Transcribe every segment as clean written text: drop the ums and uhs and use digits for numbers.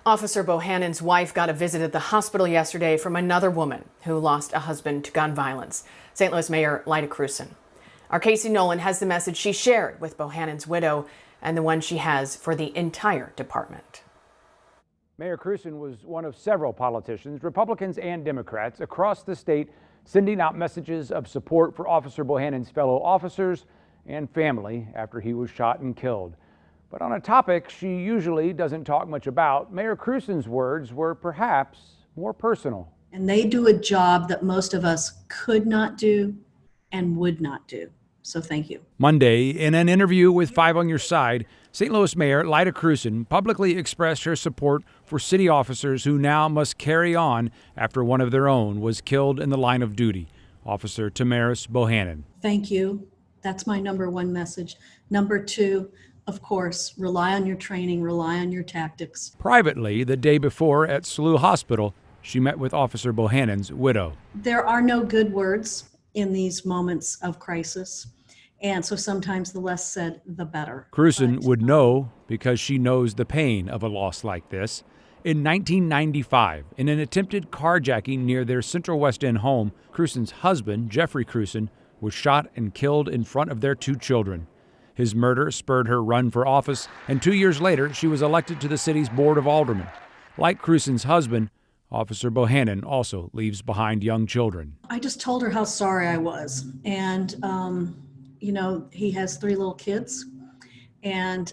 Officer Bohannon's wife got a visit at the hospital yesterday from another woman who lost a husband to gun violence. St. Louis Mayor Jeffrey Krewson. Our Casey Nolan has the message she shared with Bohannon's widow and the one she has for the entire department. Mayor Krewson was one of several politicians, Republicans and Democrats, across the state sending out messages of support for Officer Bohannon's fellow officers and family after he was shot and killed. But on a topic she usually doesn't talk much about, Mayor Krewson's words were perhaps more personal. And they do a job that most of us could not do and would not do. So thank you. Monday, in an interview with 5 on Your Side, St. Louis Mayor Jeffrey Krewson publicly expressed her support for city officers who now must carry on after one of their own was killed in the line of duty, Officer Tamaris Bohannon. Thank you. That's my number one message. Number two, of course, rely on your training, rely on your tactics. Privately, the day before at SLU Hospital, she met with Officer Bohannon's widow. There are no good words in these moments of crisis. And so sometimes the less said, the better. Krewson would know because she knows the pain of a loss like this. In 1995, in an attempted carjacking near their Central West End home, Krewson's husband, Jeffrey Krewson, was shot and killed in front of their 2 children. His murder spurred her run for office, and 2 years later, she was elected to the city's Board of Aldermen. Like Krewson's husband, Officer Bohannon also leaves behind young children. I just told her how sorry I was. And, he has 3 little kids. And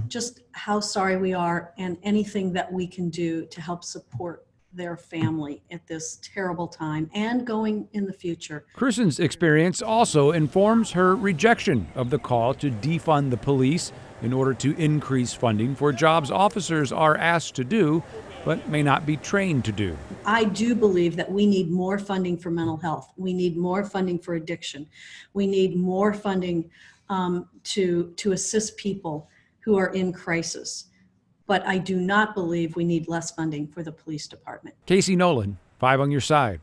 just how sorry we are and anything that we can do to help support their family at this terrible time and going in the future. Krewson's experience also informs her rejection of the call to defund the police in order to increase funding for jobs officers are asked to do but may not be trained to do. I do believe that we need more funding for mental health. We need more funding for addiction. We need more funding to assist people who are in crisis. But I do not believe we need less funding for the police department. Casey Nolan, 5 on Your Side.